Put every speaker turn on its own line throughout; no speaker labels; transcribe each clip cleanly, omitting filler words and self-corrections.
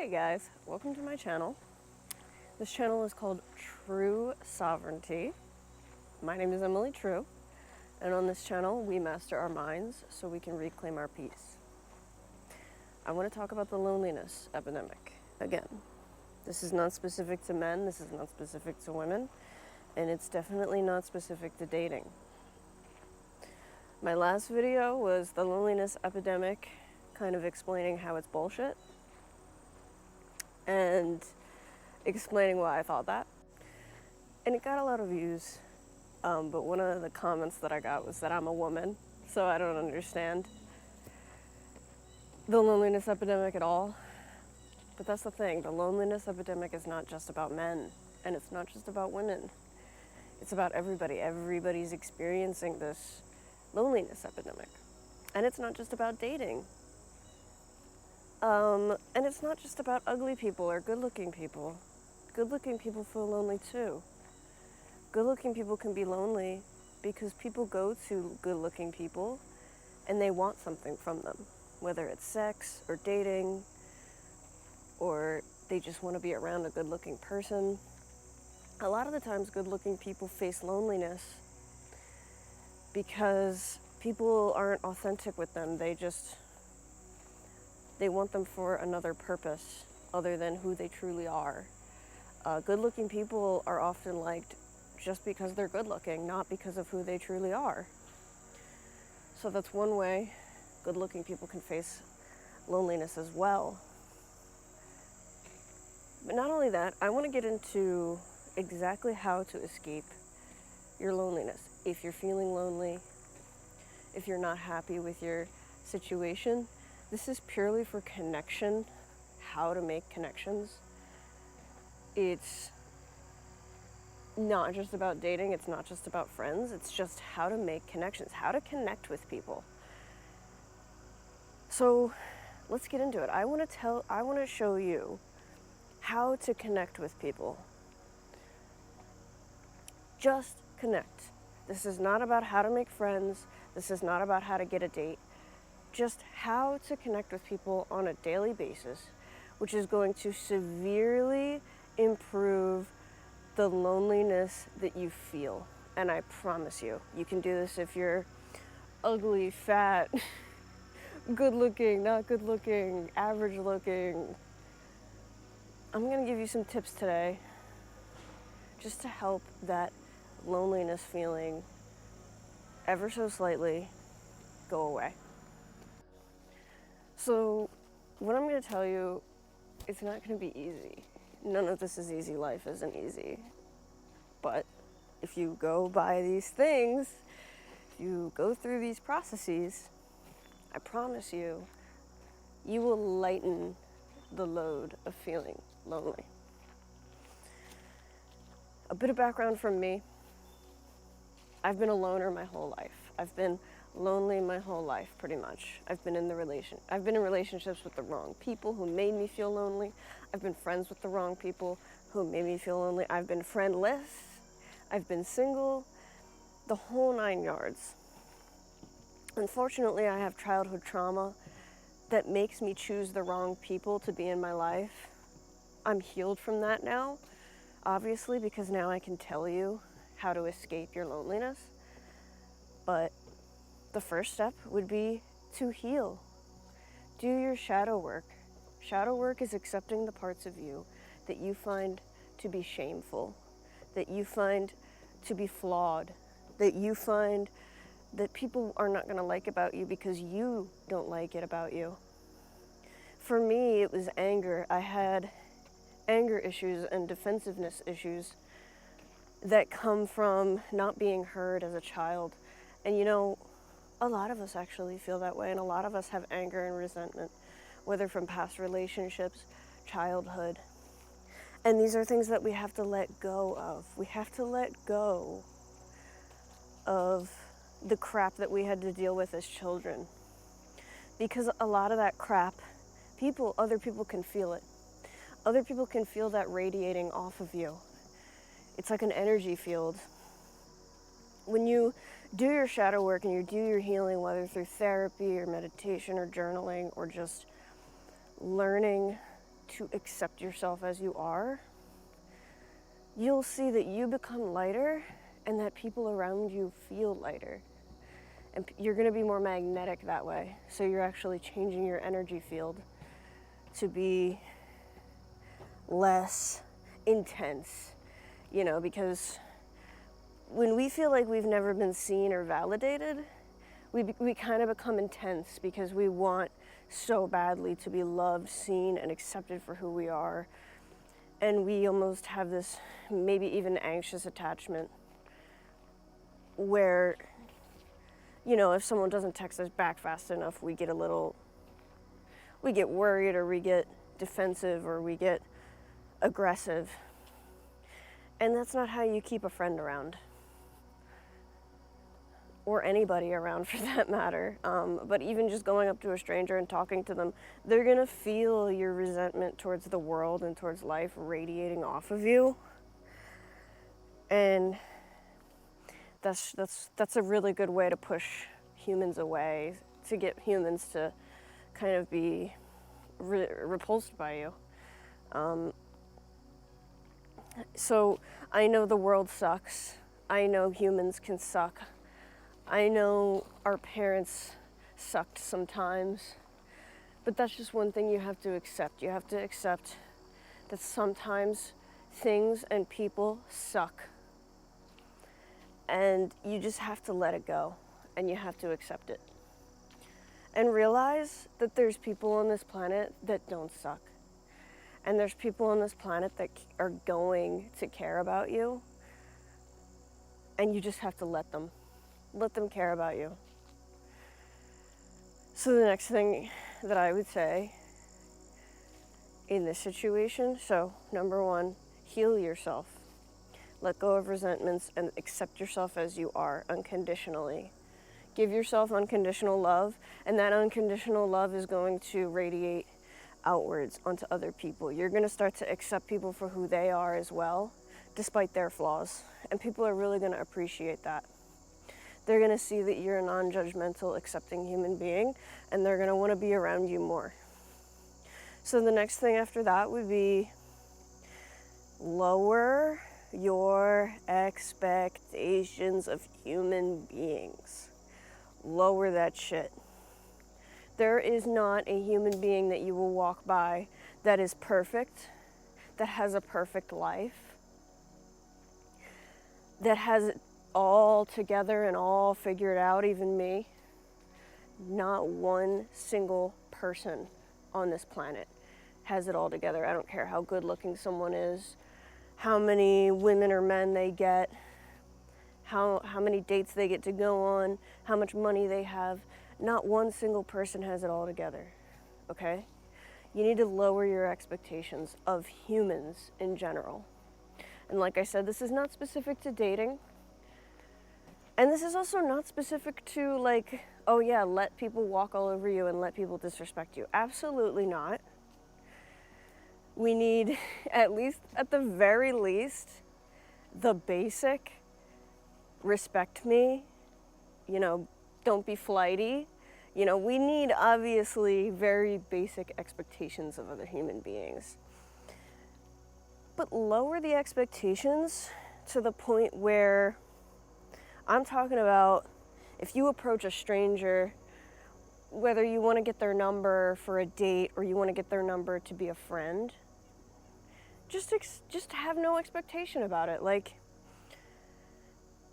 Hey guys, welcome to my channel. This channel is called True Sovereignty. My name is Emily.e.treu, and on this channel we master our minds so we can reclaim our peace. I want to talk about the loneliness epidemic. Again, this is not specific to men, this is not specific to women, and it's definitely not specific to dating. My last video was the loneliness epidemic, kind of explaining how it's bullshit and explaining why I thought that. And it got a lot of views, but one of the comments that I got was that I'm a woman, so I don't understand the loneliness epidemic at all. But that's the thing, the loneliness epidemic is not just about men, and it's not just about women. It's about everybody. Everybody's experiencing this loneliness epidemic. And it's not just about dating. And it's not just about ugly people or good-looking people. Good-looking people feel lonely too. Good-looking people can be lonely because people go to good-looking people and they want something from them, whether it's sex or dating, or they just want to be around a good-looking person. A lot of the times good-looking people face loneliness because people aren't authentic with them. They want them for another purpose other than who they truly are. Good-looking people are often liked just because they're good-looking, not because of who they truly are. So that's one way good-looking people can face loneliness as well. But not only that, I want to get into exactly how to escape your loneliness. If you're feeling lonely, if you're not happy with your situation, this is purely for connection, how to make connections. It's not just about dating, it's not just about friends, it's just how to make connections, how to connect with people. So let's get into it. I want to show you how to connect with people. Just connect. This is not about how to make friends, this is not about how to get a date. Just how to connect with people on a daily basis, which is going to severely improve the loneliness that you feel. And I promise you, you can do this if you're ugly, fat, good looking, not good looking, average looking. I'm gonna give you some tips today just to help that loneliness feeling ever so slightly go away. So what I'm going to tell you, it's not going to be easy. None of this is easy. Life isn't easy. But if you go by these things, if you go through these processes, I promise you, you will lighten the load of feeling lonely. A bit of background from me. I've been a loner my whole life. I've been lonely my whole life, pretty much. I've been in relationships with the wrong people who made me feel lonely. I've been friends with the wrong people who made me feel lonely. I've been friendless. I've been single, the whole 9 yards. Unfortunately, I have childhood trauma that makes me choose the wrong people to be in my life. I'm healed from that now, obviously, because now I can tell you how to escape your loneliness. But the first step would be to heal. Do your shadow work. Shadow work is accepting the parts of you that you find to be shameful, that you find to be flawed, that you find that people are not going to like about you because you don't like it about you. For me, it was anger. I had anger issues and defensiveness issues that come from not being heard as a child. And you know, a lot of us actually feel that way, and a lot of us have anger and resentment, whether from past relationships, childhood. And these are things that we have to let go of. We have to let go of the crap that we had to deal with as children. Because a lot of that crap, other people can feel it. Other people can feel that radiating off of you. It's like an energy field. When you do your shadow work and you do your healing, whether through therapy or meditation or journaling or just learning to accept yourself as you are, you'll see that you become lighter and that people around you feel lighter. And you're going to be more magnetic that way. So you're actually changing your energy field to be less intense, you know, because when we feel like we've never been seen or validated, we kind of become intense because we want so badly to be loved, seen, and accepted for who we are. And we almost have this maybe even anxious attachment where, you know, if someone doesn't text us back fast enough, we get worried, or we get defensive, or we get aggressive. And that's not how you keep a friend around, or anybody around for that matter. But even just going up to a stranger and talking to them, they're gonna feel your resentment towards the world and towards life radiating off of you. And that's a really good way to push humans away, to get humans to kind of be repulsed by you. So I know the world sucks. I know humans can suck. I know our parents sucked sometimes. But that's just one thing you have to accept. You have to accept that sometimes things and people suck. And you just have to let it go, and you have to accept it. And realize that there's people on this planet that don't suck. And there's people on this planet that are going to care about you. And you just have to let them care about you. So the next thing that I would say in this situation, so number one, heal yourself. Let go of resentments and accept yourself as you are unconditionally. Give yourself unconditional love, and that unconditional love is going to radiate outwards onto other people. You're going to start to accept people for who they are as well, despite their flaws. And people are really going to appreciate that. They're going to see that you're a non-judgmental, accepting human being, and they're going to want to be around you more. So the next thing after that would be lower your expectations of human beings. Lower that shit. There is not a human being that you will walk by that is perfect, that has a perfect life, that has it all together and all figured out, even me. Not one single person on this planet has it all together. I don't care how good looking someone is, how many women or men they get, how many dates they get to go on, how much money they have. Not one single person has it all together, okay? You need to lower your expectations of humans in general. And like I said, this is not specific to dating. And this is also not specific to like, oh yeah, let people walk all over you and let people disrespect you. Absolutely not. We need, at the very least, the basic, respect me, you know, don't be flighty. You know, we need obviously very basic expectations of other human beings. But lower the expectations to the point where I'm talking about if you approach a stranger, whether you want to get their number for a date or you want to get their number to be a friend, just have no expectation about it. Like,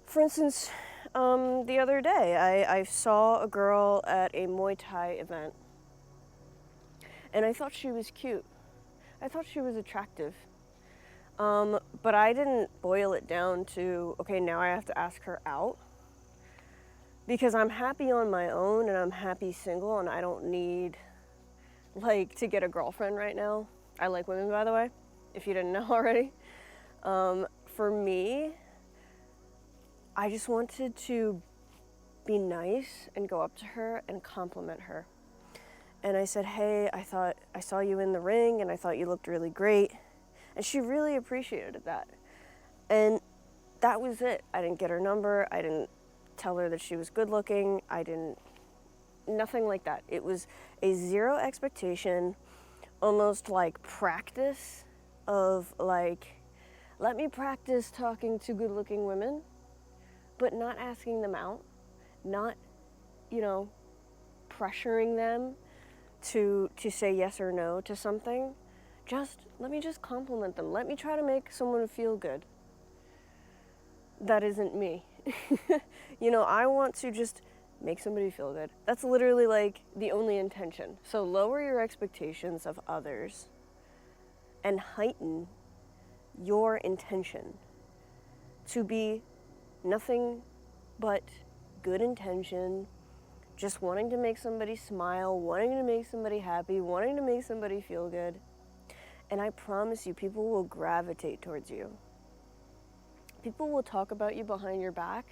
for instance, the other day, I saw a girl at a Muay Thai event, and I thought she was cute. I thought she was attractive. But I didn't boil it down to, okay, now I have to ask her out. Because I'm happy on my own, and I'm happy single, and I don't need, like, to get a girlfriend right now. I like women, by the way, if you didn't know already. For me, I just wanted to be nice and go up to her and compliment her. And I said, hey, I saw you in the ring and I thought you looked really great. And she really appreciated that. And that was it. I didn't get her number. I didn't tell her that she was good looking. Nothing like that. It was a zero expectation almost like practice of like, let me practice talking to good looking women, but not asking them out, not, you know, pressuring them to say yes or no to something. Just let me just compliment them. Let me try to make someone feel good. That isn't me. You know, I want to just make somebody feel good. That's literally like the only intention. So lower your expectations of others and heighten your intention to be nothing but good intention, just wanting to make somebody smile, wanting to make somebody happy, wanting to make somebody feel good. And I promise you, people will gravitate towards you. People will talk about you behind your back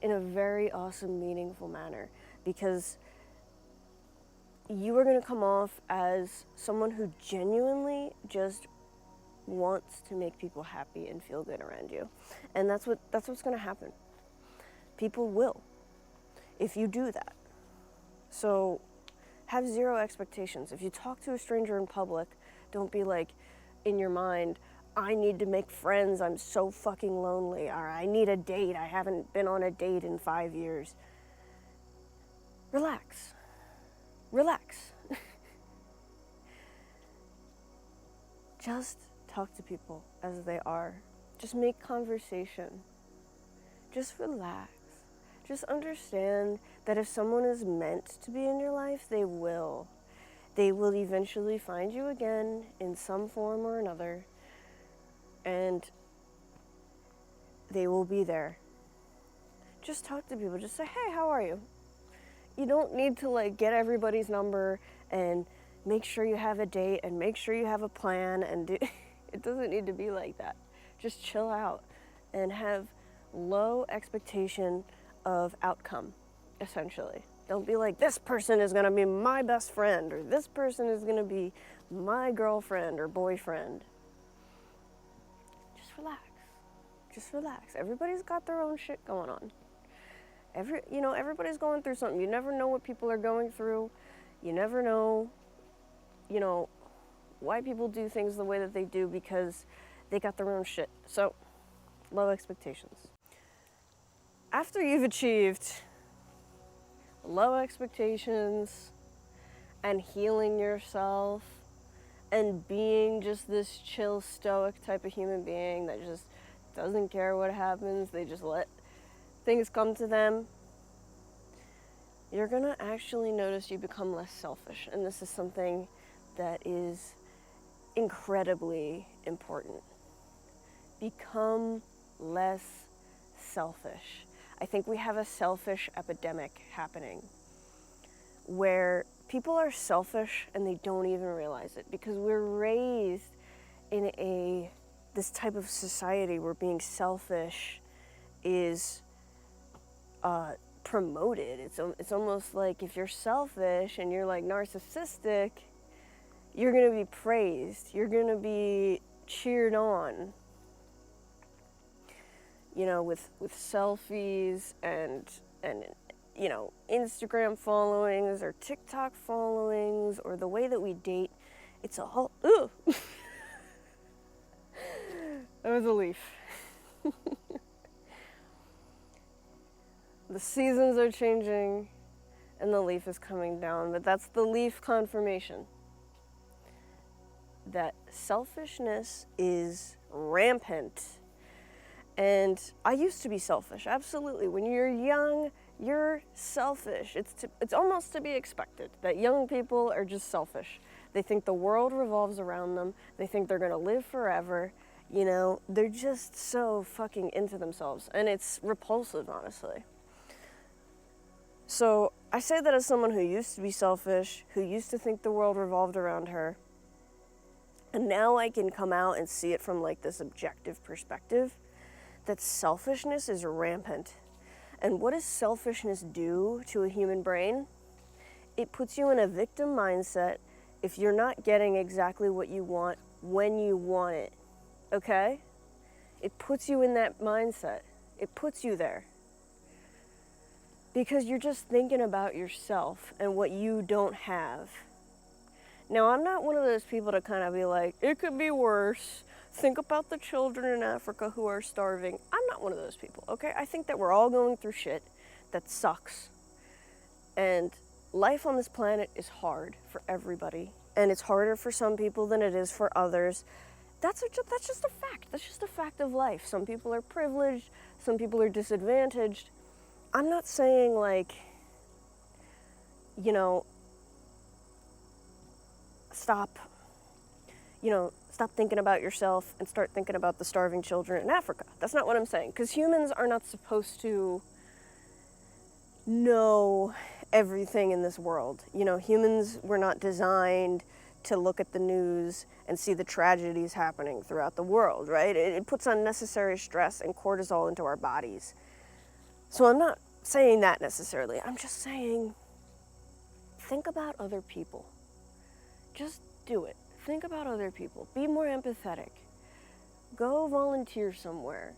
in a very awesome, meaningful manner, because you are going to come off as someone who genuinely just wants to make people happy and feel good around you. And that's what's going to happen. People will, if you do that. So have zero expectations. If you talk to a stranger in public, don't be like, in your mind, I need to make friends, I'm so fucking lonely, or I need a date, I haven't been on a date in 5 years. Relax. Relax. Just talk to people as they are. Just make conversation. Just relax. Just understand that if someone is meant to be in your life, they will. They will eventually find you again in some form or another, and they will be there. Just talk to people. Just say, hey, how are you? You don't need to like get everybody's number and make sure you have a date and make sure you have a plan and do it doesn't need to be like that. Just chill out and have low expectation of outcome, essentially. Don't be like, this person is going to be my best friend, or this person is going to be my girlfriend or boyfriend. Just relax. Just relax. Everybody's got their own shit going on. Everybody's going through something. You never know what people are going through. You never know, why people do things the way that they do, because they got their own shit. So, low expectations. After you've achieved low expectations and healing yourself and being just this chill, stoic type of human being that just doesn't care what happens, they just let things come to them, you're gonna actually notice you become less selfish. And this is something that is incredibly important. Become less selfish. I think we have a selfish epidemic happening where people are selfish and they don't even realize it, because we're raised in this type of society where being selfish is promoted. It's almost like if you're selfish and you're like narcissistic, you're gonna be praised, you're gonna be cheered on, with selfies and Instagram followings or TikTok followings, or the way that we date. It's all, ooh. That was a leaf. The seasons are changing and the leaf is coming down, but that's the leaf confirmation that selfishness is rampant. And I used to be selfish, absolutely. When you're young, you're selfish. It's almost to be expected that young people are just selfish. They think the world revolves around them. They think they're gonna live forever. They're just so fucking into themselves, and it's repulsive, honestly. So I say that as someone who used to be selfish, who used to think the world revolved around her, and now I can come out and see it from like this objective perspective, that selfishness is rampant. And what does selfishness do to a human brain? It puts you in a victim mindset if you're not getting exactly what you want when you want it, okay? It puts you in that mindset. It puts you there. Because you're just thinking about yourself and what you don't have. Now, I'm not one of those people to kind of be like, it could be worse. Think about the children in Africa who are starving. I'm not one of those people, okay? I think that we're all going through shit that sucks. And life on this planet is hard for everybody. And it's harder for some people than it is for others. That's just a fact. That's just a fact of life. Some people are privileged, some people are disadvantaged. I'm not saying like, you know, stop thinking about yourself and start thinking about the starving children in Africa. That's not what I'm saying, because humans are not supposed to know everything in this world. Humans were not designed to look at the news and see the tragedies happening throughout the world, right? It puts unnecessary stress and cortisol into our bodies. So I'm not saying that necessarily. I'm just saying, think about other people. Just do it. Think about other people. Be more empathetic. Go volunteer somewhere.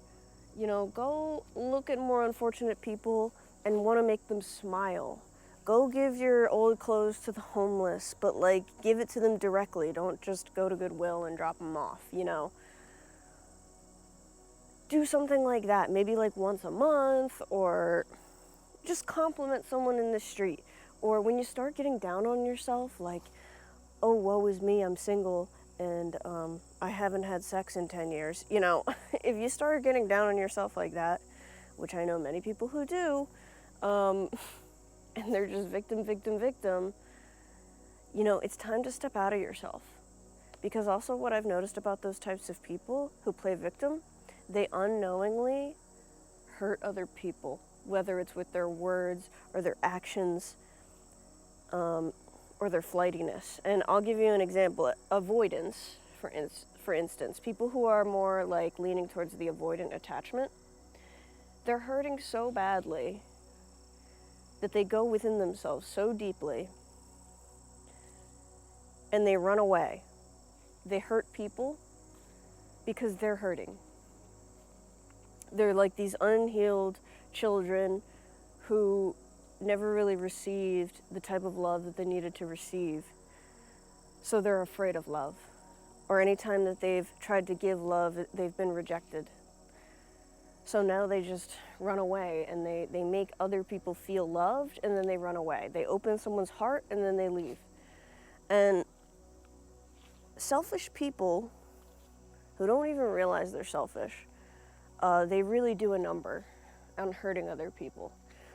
Go look at more unfortunate people and want to make them smile. Go give your old clothes to the homeless, but give it to them directly. Don't just go to Goodwill and drop them off, Do something like that, maybe once a month, or just compliment someone in the street. Or when you start getting down on yourself, oh, woe is me, I'm single, and I haven't had sex in 10 years. If you start getting down on yourself like that, which I know many people who do, and they're just victim, it's time to step out of yourself. Because also what I've noticed about those types of people who play victim, they unknowingly hurt other people, whether it's with their words or their actions, or their flightiness. And I'll give you an example. Avoidance, for instance. People who are more leaning towards the avoidant attachment, they're hurting so badly that they go within themselves so deeply and they run away. They hurt people because they're hurting. They're like these unhealed children who never really received the type of love that they needed to receive. So they're afraid of love. Or anytime that they've tried to give love, they've been rejected. So now they just run away and they make other people feel loved and then they run away. They open someone's heart and then they leave. And selfish people who don't even realize they're selfish, they really do a number on hurting other people.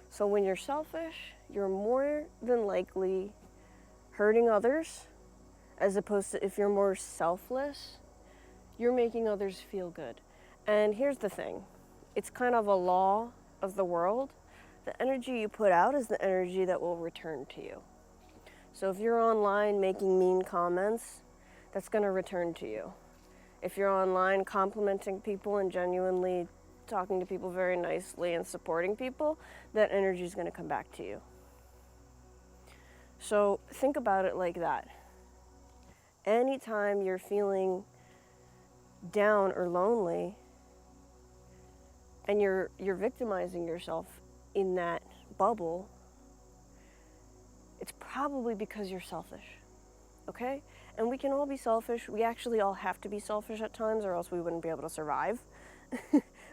So when you're selfish, you're more than likely hurting others, as opposed to if you're more selfless, you're making others feel good. And here's the thing. It's kind of a law of the world. The energy you put out is the energy that will return to you. So if you're online making mean comments, that's going to return to you. If you're online complimenting people and genuinely talking to people very nicely and supporting people, that energy is going to come back to you. So think about it like that. Anytime you're feeling down or lonely and you're victimizing yourself in that bubble, it's probably because you're selfish, okay? And we can all be selfish. We actually all have to be selfish at times or else we wouldn't be able to survive.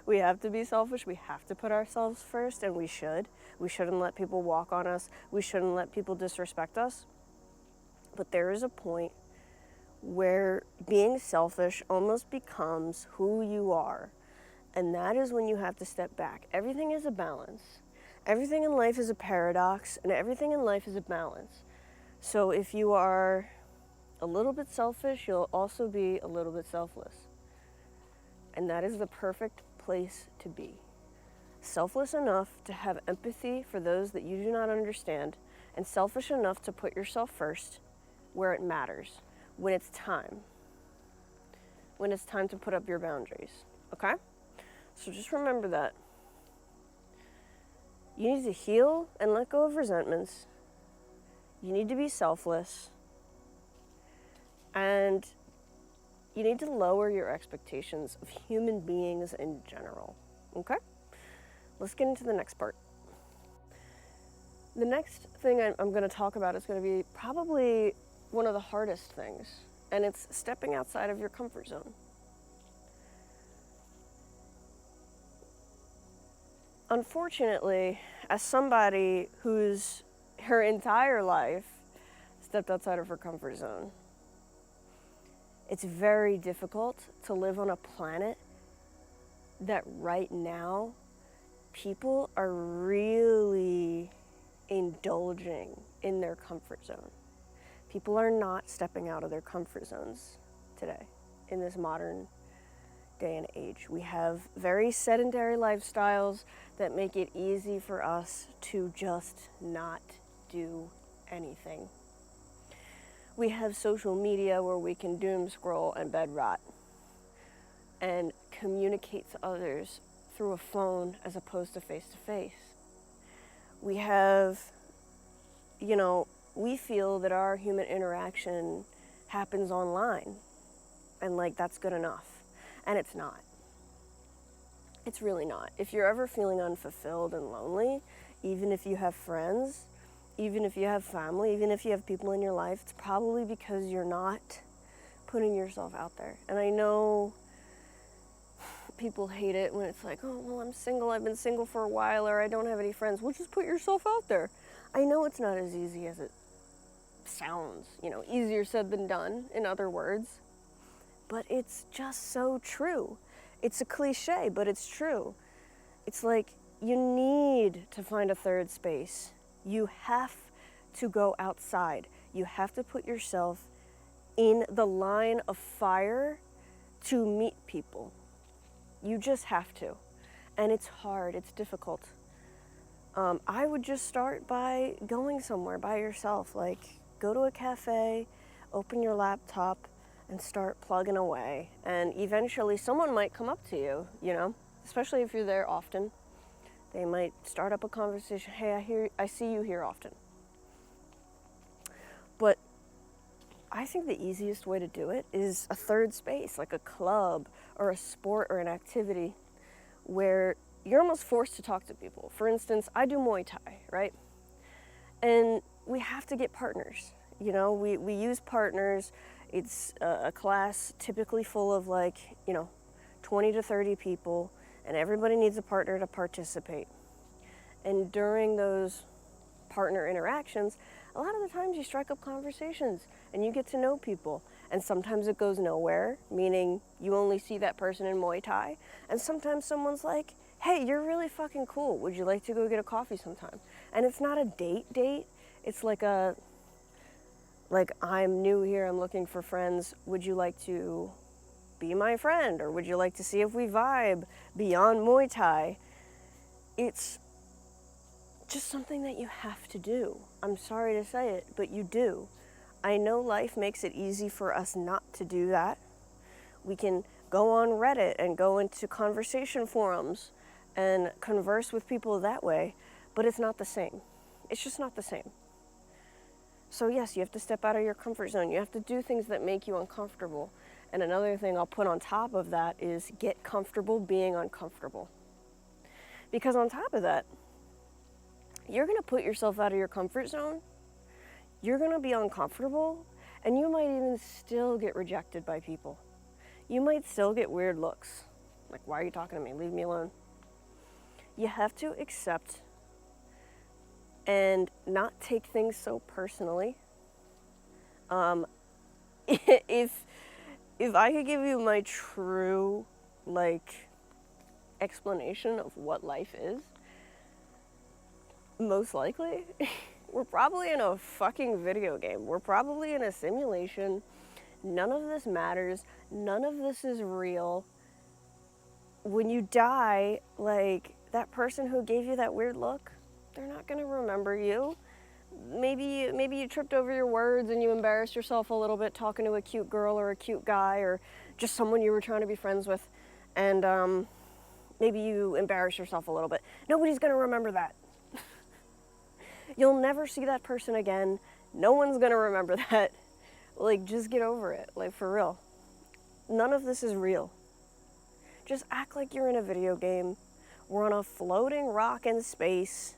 We have to be selfish. We have to put ourselves first, and we should. We shouldn't let people walk on us. We shouldn't let people disrespect us. But there is a point where being selfish almost becomes who you are. And that is when you have to step back. Everything is a balance. Everything in life is a paradox, and everything in life is a balance. So if you are a little bit selfish, you'll also be a little bit selfless. And that is the perfect place to be. Selfless enough to have empathy for those that you do not understand, and selfish enough to put yourself first where it matters, when it's time. When it's time to put up your boundaries, okay? So just remember that. You need to heal and let go of resentments. You need to be selfless. And you need to lower your expectations of human beings in general, okay? Let's get into the next part. The next thing I'm going to talk about is going to be probably one of the hardest things, and it's stepping outside of your comfort zone. Unfortunately, as somebody who's her entire life stepped outside of her comfort zone, it's very difficult to live on a planet that right now people are really indulging in their comfort zone. People are not stepping out of their comfort zones today in this modern day and age. We have very sedentary lifestyles that make it easy for us to just not do anything. We have social media where we can doom scroll and bed rot and communicate to others through a phone as opposed to face to face. We have, we feel that our human interaction happens online and like that's good enough. And it's not. It's really not. If you're ever feeling unfulfilled and lonely, even if you have friends, even if you have family, even if you have people in your life, it's probably because you're not putting yourself out there. And I know people hate it when it's like, oh, well, I'm single, I've been single for a while, or I don't have any friends. Well, just put yourself out there. I know it's not as easy as it sounds, easier said than done, in other words. But it's just so true. It's a cliche, but it's true. It's like you need to find a third space. You have to go outside. You have to put yourself in the line of fire to meet people. You just have to. And it's hard, it's difficult. I would just start by going somewhere by yourself. Like, go to a cafe, open your laptop, and start plugging away. And eventually someone might come up to you, especially if you're there often. They might start up a conversation. Hey, I see you here often. But I think the easiest way to do it is a third space, like a club or a sport or an activity where you're almost forced to talk to people. For instance, I do Muay Thai, right? And we have to get partners. We use partners. It's a class typically full of 20 to 30 people, and everybody needs a partner to participate. And during those partner interactions, a lot of the times you strike up conversations and you get to know people. And sometimes it goes nowhere, meaning you only see that person in Muay Thai. And sometimes someone's like, hey, you're really fucking cool. Would you like to go get a coffee sometime? And it's not a date. It's like I'm new here, I'm looking for friends. Would you like to be my friend? Or would you like to see if we vibe beyond Muay Thai? It's just something that you have to do. I'm sorry to say it, but you do. I know life makes it easy for us not to do that. We can go on Reddit and go into conversation forums and converse with people that way, but it's not the same. It's just not the same. So yes, you have to step out of your comfort zone. You have to do things that make you uncomfortable. And another thing I'll put on top of that is get comfortable being uncomfortable. Because on top of that, you're going to put yourself out of your comfort zone. You're going to be uncomfortable, and you might even still get rejected by people. You might still get weird looks. Like, why are you talking to me? Leave me alone. You have to accept and not take things so personally. If I could give you my true, explanation of what life is, most likely, we're probably in a fucking video game. We're probably in a simulation. None of this matters. None of this is real. When you die, that person who gave you that weird look, they're not gonna remember you. Maybe you tripped over your words and you embarrassed yourself a little bit talking to a cute girl or a cute guy or just someone you were trying to be friends with, and maybe you embarrassed yourself a little bit. Nobody's gonna remember that. You'll never see that person again. No one's gonna remember that. Just get over it, for real. None of this is real. Just act like you're in a video game. We're on a floating rock in space,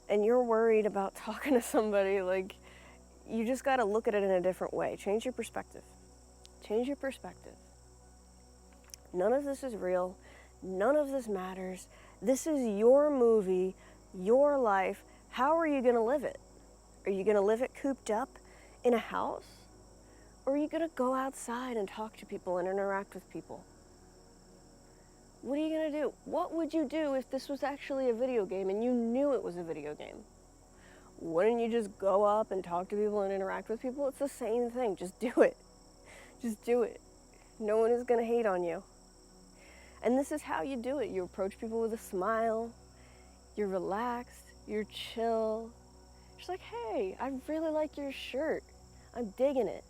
and you're worried about talking to somebody. you just got to look at it in a different way. Change your perspective. Change your perspective. None of this is real. None of this matters. This is your movie, your life. How are you going to live it? Are you going to live it cooped up in a house? Or are you going to go outside and talk to people and interact with people? What are you going to do? What would you do if this was actually a video game and you knew it was a video game? Wouldn't you just go up and talk to people and interact with people? It's the same thing. Just do it. Just do it. No one is going to hate on you. And this is how you do it. You approach people with a smile. You're relaxed. You're chill. Just like, hey, I really like your shirt. I'm digging it.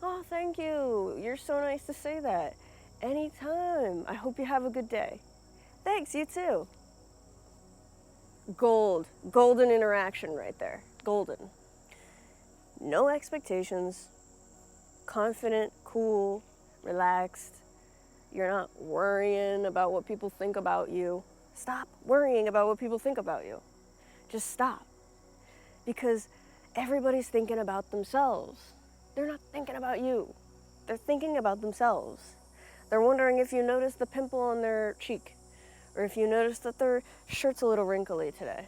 Oh, thank you. You're so nice to say that. Anytime. I hope you have a good day. Thanks, you too. Gold. Golden interaction right there. Golden. No expectations. Confident, cool, relaxed. You're not worrying about what people think about you. Stop worrying about what people think about you. Just stop. Because everybody's thinking about themselves. They're not thinking about you. They're thinking about themselves. They're wondering if you noticed the pimple on their cheek, or if you noticed that their shirt's a little wrinkly today,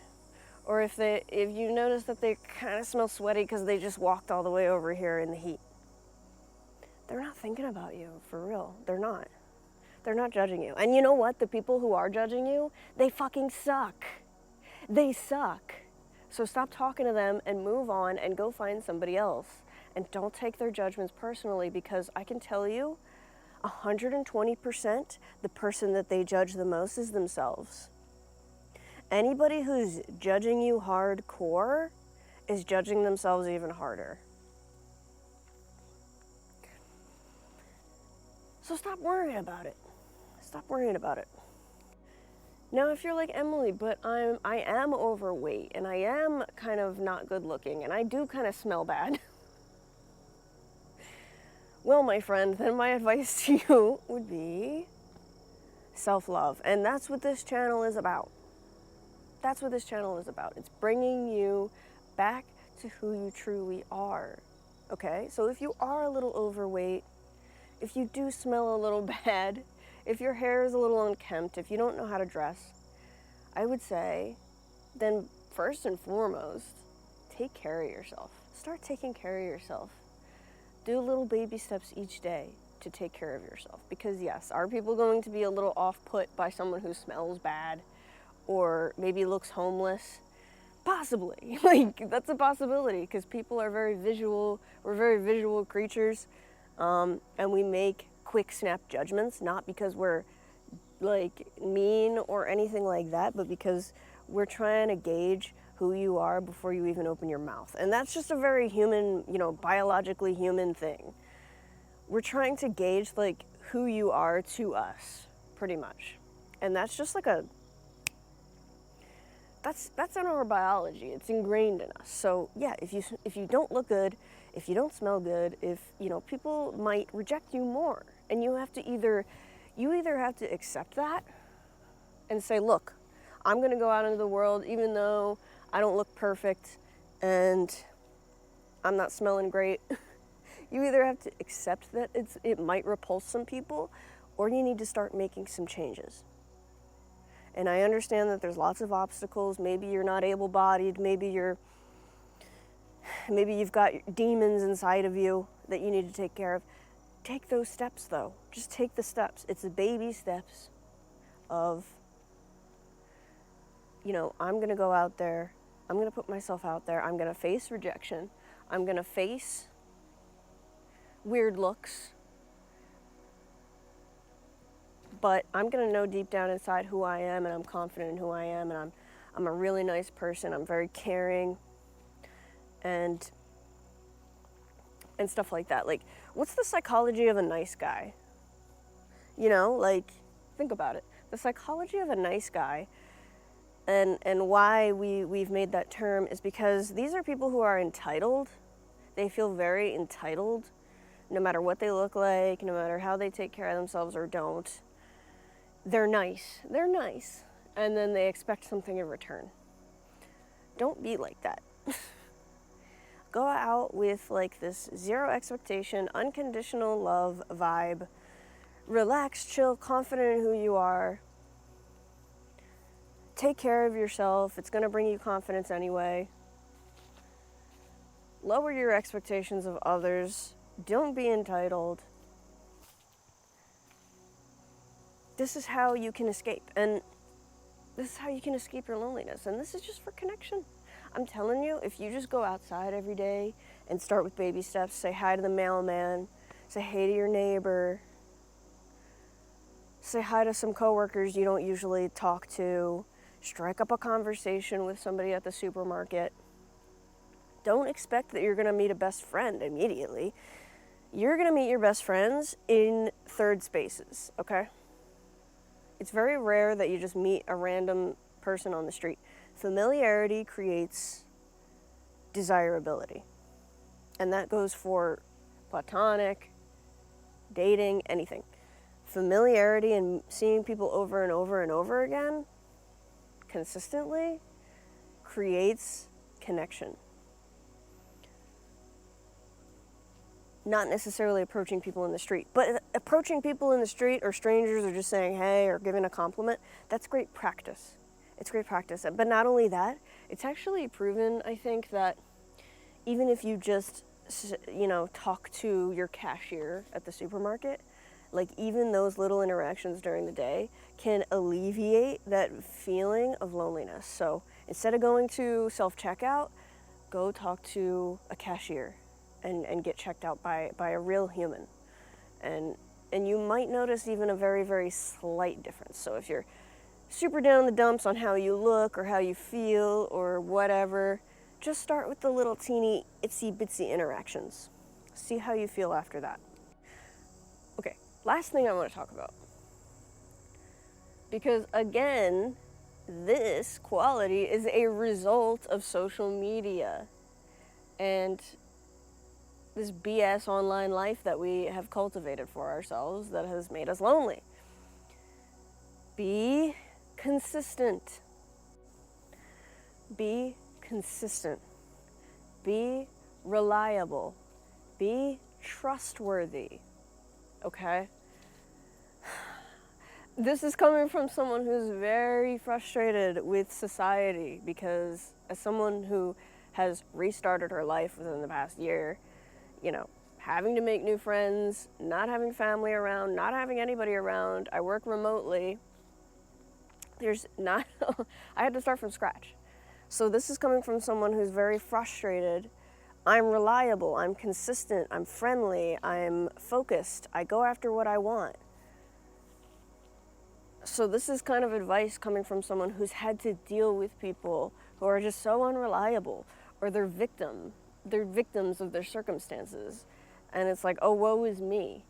or if you notice that they kind of smell sweaty because they just walked all the way over here in the heat. They're not thinking about you, for real. They're not. They're not judging you. And you know what? The people who are judging you, they fucking suck. They suck. So stop talking to them and move on and go find somebody else. And don't take their judgments personally, because I can tell you, 120%, the person that they judge the most is themselves. Anybody who's judging you hardcore is judging themselves even harder. So stop worrying about it. Stop worrying about it. Now, if you're like Emily, but I am overweight and I am kind of not good looking and I do kind of smell bad. Well, my friend, then my advice to you would be self-love. And that's what this channel is about. That's what this channel is about. It's bringing you back to who you truly are. Okay? So if you are a little overweight, if you do smell a little bad, if your hair is a little unkempt, if you don't know how to dress, I would say, then first and foremost, take care of yourself. Start taking care of yourself. Do little baby steps each day to take care of yourself. Because yes, are people going to be a little off-put by someone who smells bad or maybe looks homeless? Possibly. Like, that's a possibility, because people are very visual. We're very visual creatures. And we make quick snap judgments, not because we're like mean or anything like that, but because we're trying to gauge who you are before you even open your mouth. And that's just a very human, biologically human thing. We're trying to gauge like who you are to us, pretty much. And that's just like that's in our biology. It's ingrained in us. So yeah, if you don't look good, if you don't smell good, if people might reject you more, and you either have to accept that and say, look, I'm gonna go out into the world even though I don't look perfect and I'm not smelling great. You either have to accept that it might repulse some people, or you need to start making some changes. And I understand that there's lots of obstacles. Maybe you're not able-bodied. Maybe you've got demons inside of you that you need to take care of. Take those steps, though. Just take the steps. It's the baby steps of, I'm going to go out there. I'm going to put myself out there. I'm going to face rejection. I'm going to face weird looks. But I'm going to know deep down inside who I am, and I'm confident in who I am, and I'm a really nice person. I'm very caring, and stuff like that. Like, what's the psychology of a nice guy? Think about it. The psychology of a nice guy, and why we've made that term, is because these are people who are entitled. They feel very entitled, no matter what they look like, no matter how they take care of themselves or don't. They're nice. They're nice. And then they expect something in return. Don't be like that. Go out with like this zero expectation, unconditional love vibe. Relax, chill, confident in who you are. Take care of yourself. It's going to bring you confidence anyway. Lower your expectations of others. Don't be entitled. This is how you can escape. And this is how you can escape your loneliness. And this is just for connection. I'm telling you, if you just go outside every day and start with baby steps, say hi to the mailman, say hey to your neighbor, say hi to some coworkers you don't usually talk to, strike up a conversation with somebody at the supermarket. Don't expect that you're going to meet a best friend immediately. You're going to meet your best friends in third spaces, okay? It's very rare that you just meet a random person on the street. Familiarity creates desirability. And that goes for platonic, dating, anything. Familiarity and seeing people over and over and over again, consistently, creates connection. Not necessarily approaching people in the street, but approaching people in the street or strangers or just saying hey or giving a compliment, that's great practice. It's great practice. But not only that, it's actually proven, I think, that even if you just, talk to your cashier at the supermarket, like even those little interactions during the day can alleviate that feeling of loneliness. So instead of going to self-checkout, go talk to a cashier and get checked out by a real human. And you might notice even a very, very slight difference. So if you're super down in the dumps on how you look or how you feel or whatever, just start with the little teeny itsy bitsy interactions. See how you feel after that. Okay, last thing I want to talk about. Because again, this quality is a result of social media and this BS online life that we have cultivated for ourselves that has made us lonely. Be consistent. Be consistent. Be reliable. Be trustworthy. Okay? This is coming from someone who's very frustrated with society because as someone who has restarted her life within the past year, having to make new friends, not having family around, not having anybody around. I work remotely. I had to start from scratch. So this is coming from someone who's very frustrated. I'm reliable, I'm consistent, I'm friendly, I'm focused, I go after what I want. So this is kind of advice coming from someone who's had to deal with people who are just so unreliable, or they're victims of their circumstances. And it's like, oh, woe is me.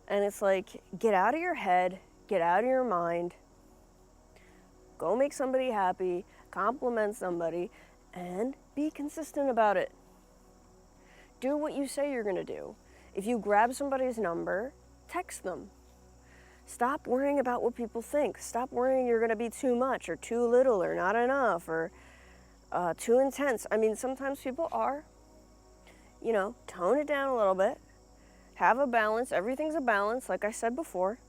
And it's like, get out of your head, get out of your mind, go make somebody happy, compliment somebody, and be consistent about it. Do what you say you're gonna do. If you grab somebody's number, text them. Stop worrying about what people think. Stop worrying you're gonna be too much or too little or not enough or too intense. I mean, sometimes people are. Tone it down a little bit. Have a balance. Everything's a balance, like I said before.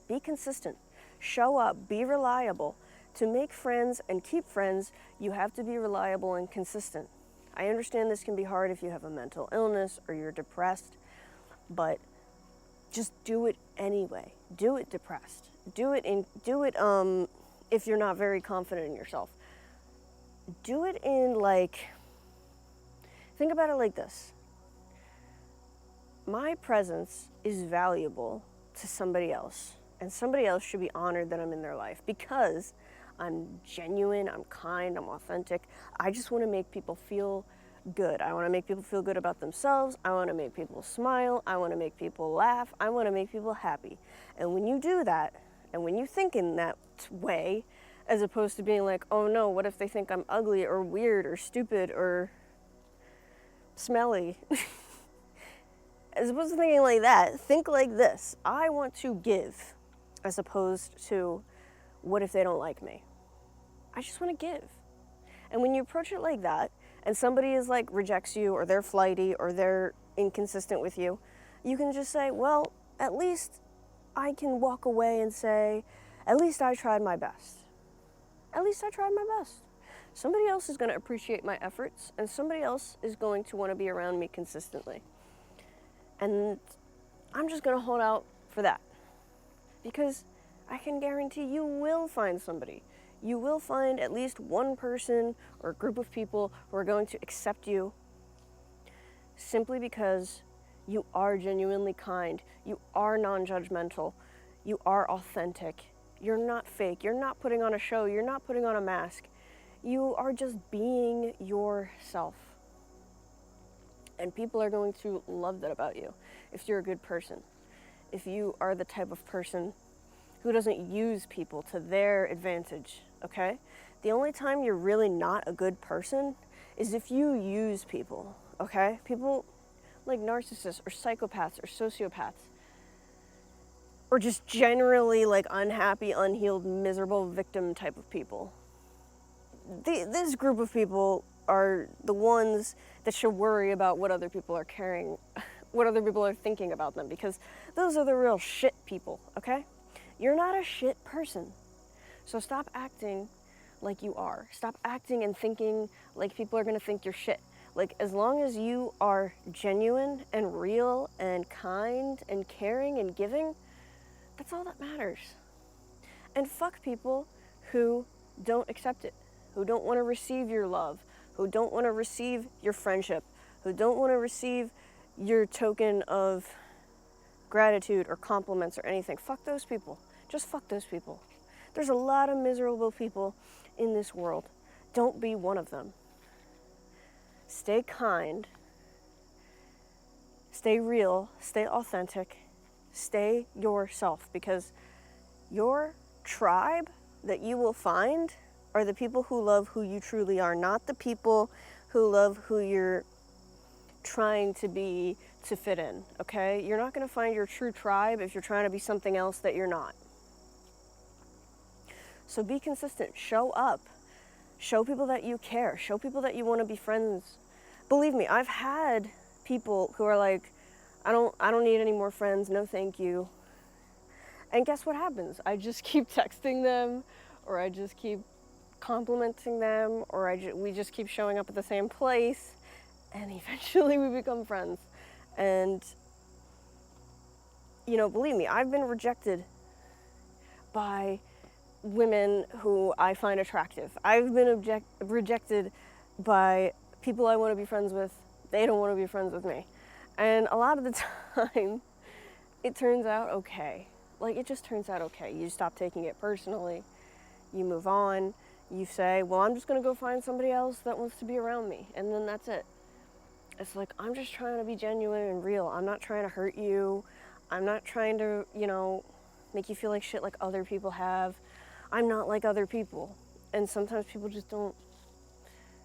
Be consistent. Show up. Be reliable. To make friends and keep friends, you have to be reliable and consistent. I understand this can be hard if you have a mental illness or you're depressed, but just do it anyway. Do it depressed. Do it if you're not very confident in yourself. Do it think about it like this. My presence is valuable to somebody else, and somebody else should be honored that I'm in their life because I'm genuine, I'm kind, I'm authentic. I just want to make people feel good. I want to make people feel good about themselves. I want to make people smile. I want to make people laugh. I want to make people happy. And when you do that, and when you think in that way, as opposed to being like, oh no, what if they think I'm ugly or weird or stupid or smelly? As opposed to thinking like that, think like this. I want to give, as opposed to, what if they don't like me? I just want to give. And when you approach it like that, and somebody is like rejects you, or they're flighty, or they're inconsistent with you, you can just say, well, at least I can walk away and say, at least I tried my best. At least I tried my best. Somebody else is going to appreciate my efforts, and somebody else is going to want to be around me consistently. And I'm just going to hold out for that. Because I can guarantee you will find somebody. You will find at least one person or a group of people who are going to accept you simply because you are genuinely kind, you are non-judgmental, you are authentic, you're not fake, you're not putting on a show, you're not putting on a mask. You are just being yourself. And people are going to love that about you if you're a good person. If you are the type of person who doesn't use people to their advantage, okay? The only time you're really not a good person is if you use people, okay? People like narcissists or psychopaths or sociopaths, or just generally like unhappy, unhealed, miserable victim type of people. This group of people are the ones that should worry about what other people are caring, what other people are thinking about them, because those are the real shit people, okay? You're not a shit person. So stop acting like you are. Stop acting and thinking like people are gonna think you're shit. Like, as long as you are genuine and real and kind and caring and giving, that's all that matters. And fuck people who don't accept it, who don't want to receive your love, who don't want to receive your friendship, who don't want to receive your token of gratitude or compliments or anything. Fuck those people. Just fuck those people. There's a lot of miserable people in this world. Don't be one of them. Stay kind, stay real, stay authentic, stay yourself, because your tribe that you will find are the people who love who you truly are, not the people who love who you're trying to be to fit in, okay? You're not going to find your true tribe if you're trying to be something else that you're not. So be consistent, show up, show people that you care, show people that you want to be friends. Believe me, I've had people who are like, I don't need any more friends, no thank you. And guess what happens? I just keep texting them, or I just keep complimenting them, or we just keep showing up at the same place, and eventually we become friends. And, you know, believe me, I've been rejected by women who I find attractive. I've been rejected by people I want to be friends with. They don't want to be friends with me. And a lot of the time, it turns out okay. Like, it just turns out okay. You stop taking it personally. You move on. You say, well, I'm just going to go find somebody else that wants to be around me. And then that's it. It's like, I'm just trying to be genuine and real. I'm not trying to hurt you. I'm not trying to, you know, make you feel like shit like other people have. I'm not like other people. And sometimes people just don't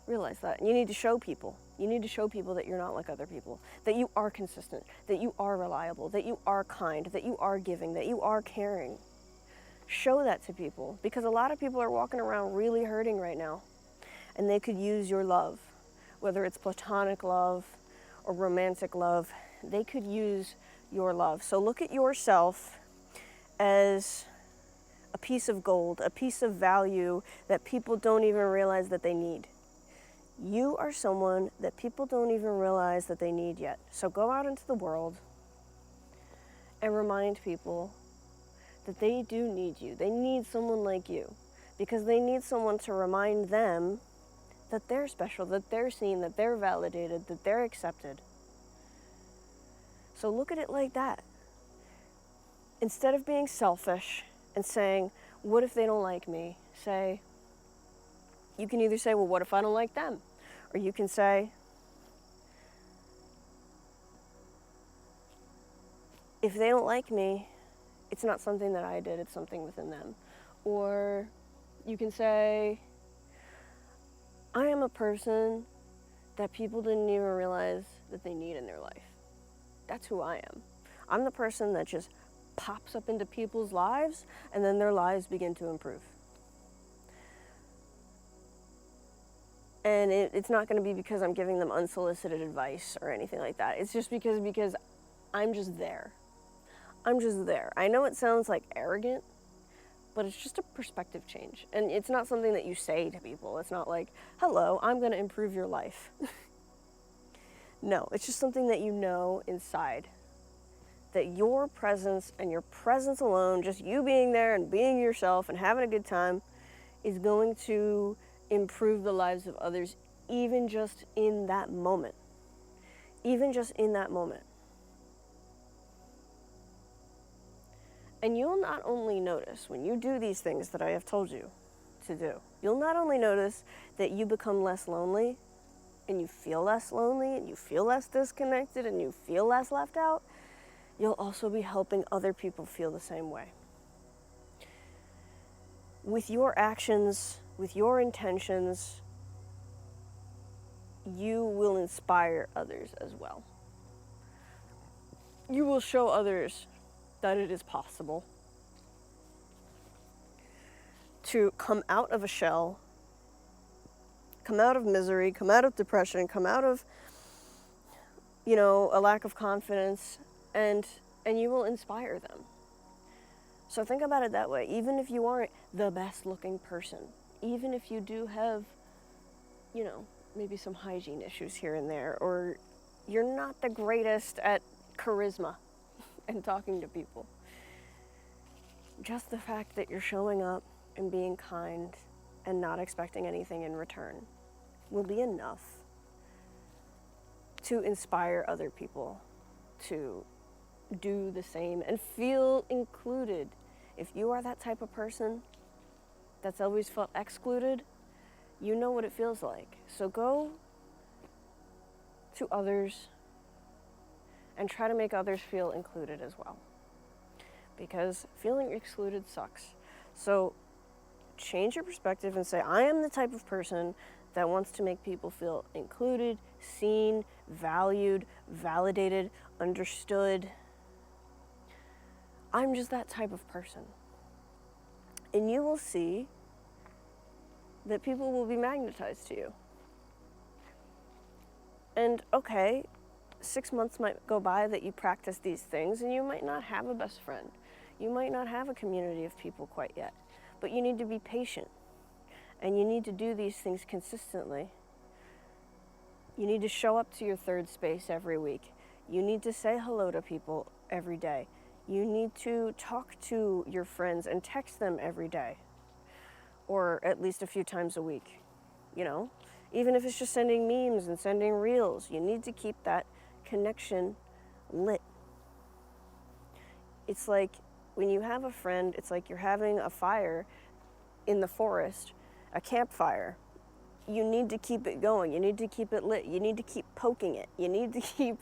realize that. And you need to show people. You need to show people that you're not like other people, that you are consistent, that you are reliable, that you are kind, that you are giving, that you are caring. Show that to people, because a lot of people are walking around really hurting right now, and they could use your love, whether it's platonic love or romantic love. They could use your love. So look at yourself as a piece of gold, a piece of value that people don't even realize that they need. You are someone that people don't even realize that they need yet. So go out into the world and remind people that they do need you. They need someone like you, because they need someone to remind them that they're special, that they're seen, that they're validated, that they're accepted. So look at it like that. Instead of being selfish and saying, what if they don't like me? Say, you can either say, well, what if I don't like them? Or you can say, if they don't like me, it's not something that I did, it's something within them. Or you can say, I am a person that people didn't even realize that they need in their life. That's who I am. I'm the person that just pops up into people's lives, and then their lives begin to improve. And it's not going to be because I'm giving them unsolicited advice or anything like that. It's just because I'm just there. I'm just there. I know it sounds like arrogant, but it's just a perspective change. And it's not something that you say to people. It's not like, hello, I'm going to improve your life. No, it's just something that you know inside. That your presence and your presence alone, just you being there and being yourself and having a good time, is going to improve the lives of others, even just in that moment. Even just in that moment. And you'll not only notice when you do these things that I have told you to do, you'll not only notice that you become less lonely, and you feel less lonely, and you feel less disconnected, and you feel less left out, you'll also be helping other people feel the same way. With your actions, with your intentions, you will inspire others as well. You will show others that it is possible to come out of a shell, come out of misery, come out of depression, come out of, a lack of confidence, and you will inspire them. So think about it that way. Even if you aren't the best looking person, even if you do have, maybe some hygiene issues here and there, or you're not the greatest at charisma and talking to people, just the fact that you're showing up and being kind and not expecting anything in return will be enough to inspire other people to do the same and feel included. If you are that type of person that's always felt excluded, you know what it feels like. So go to others and try to make others feel included as well. Because feeling excluded sucks. So change your perspective and say, I am the type of person that wants to make people feel included, seen, valued, validated, understood. I'm just that type of person. And you will see that people will be magnetized to you. And okay, 6 months might go by that you practice these things, and you might not have a best friend. You might not have a community of people quite yet. But you need to be patient. And you need to do these things consistently. You need to show up to your third space every week. You need to say hello to people every day. You need to talk to your friends and text them every day. Or at least a few times a week. Even if it's just sending memes and sending reels, you need to keep that connection lit. It's like when you have a friend, it's like you're having a fire in the forest, a campfire. You need to keep it going. You need to keep it lit. You need to keep poking it. You need to keep,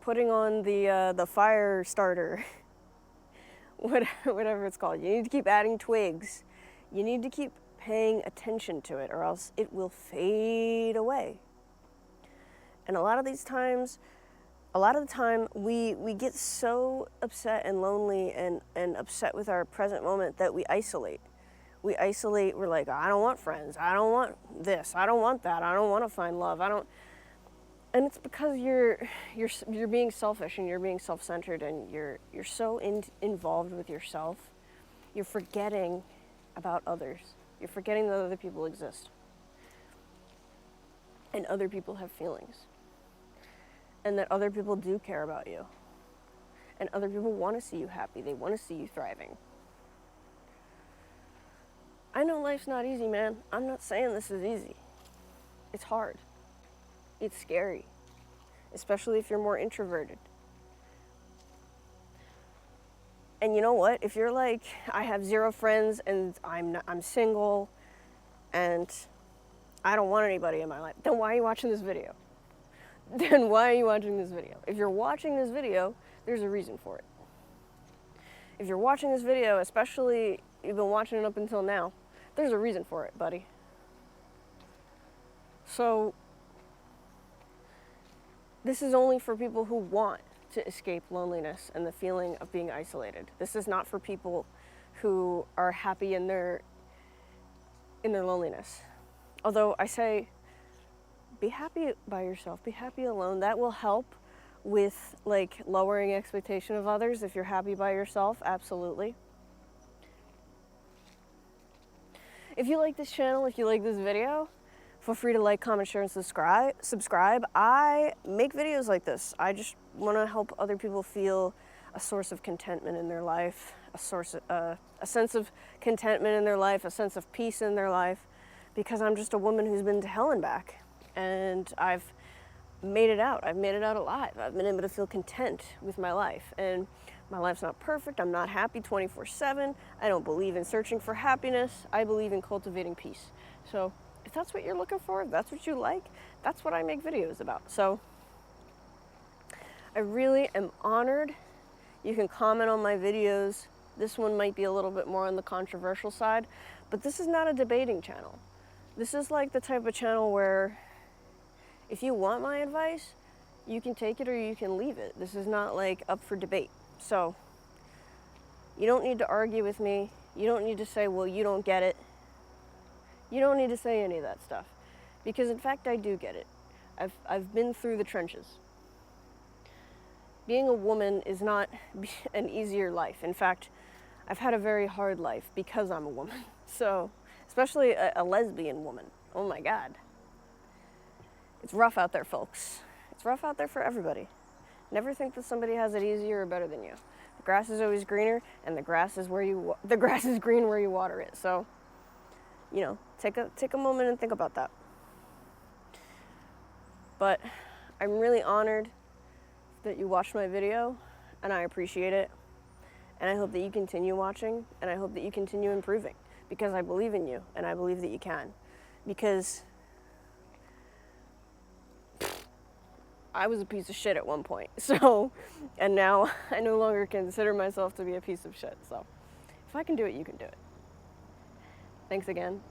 putting on the fire starter, whatever it's called. You need to keep adding twigs. You need to keep paying attention to it, or else it will fade away. And a lot of the time, we get so upset and lonely and upset with our present moment that we isolate. We're like, I don't want friends. I don't want this. I don't want that. I don't want to find love. And it's because you're being selfish and you're being self-centered and you're so involved with yourself. You're forgetting about others. You're forgetting that other people exist. And other people have feelings. And that other people do care about you. And other people want to see you happy. They want to see you thriving. I know life's not easy, man. I'm not saying this is easy. It's hard. It's scary. Especially if you're more introverted. And you know what? If you're like, I have 0 friends and I'm single and I don't want anybody in my life, then why are you watching this video? Then why are you watching this video? If you're watching this video, there's a reason for it. If you're watching this video, especially you've been watching it up until now, there's a reason for it, buddy. So, this is only for people who want to escape loneliness and the feeling of being isolated. This is not for people who are happy in their in their loneliness. Although I say, be happy by yourself, be happy alone. That will help with like lowering expectation of others if you're happy by yourself, absolutely. If you like this channel, if you like this video, feel free to like, comment, share, and subscribe. I make videos like this. I just want to help other people feel a source of contentment in their life, a sense of contentment in their life, a sense of peace in their life, because I'm just a woman who's been to hell and back, and I've made it out. I've made it out alive. I've been able to feel content with my life, and my life's not perfect. I'm not happy 24/7. I don't believe in searching for happiness. I believe in cultivating peace. So if that's what you're looking for, if that's what you like, that's what I make videos about. So I really am honored. You can comment on my videos. This one might be a little bit more on the controversial side, but this is not a debating channel. This is like the type of channel where if you want my advice, you can take it or you can leave it. This is not like up for debate. So you don't need to argue with me. You don't need to say, well, you don't get it. You don't need to say any of that stuff, because in fact I do get it. I've been through the trenches. Being a woman is not an easier life. In fact, I've had a very hard life because I'm a woman. So, especially a lesbian woman. Oh my God. It's rough out there, folks. It's rough out there for everybody. Never think that somebody has it easier or better than you. The grass is always greener, and the grass is green where you water it. So, you know, take a moment and think about that. But I'm really honored that you watched my video, and I appreciate it. And I hope that you continue watching, and I hope that you continue improving, because I believe in you, and I believe that you can. Because I was a piece of shit at one point, so, and now I no longer consider myself to be a piece of shit, so if I can do it, you can do it. Thanks again.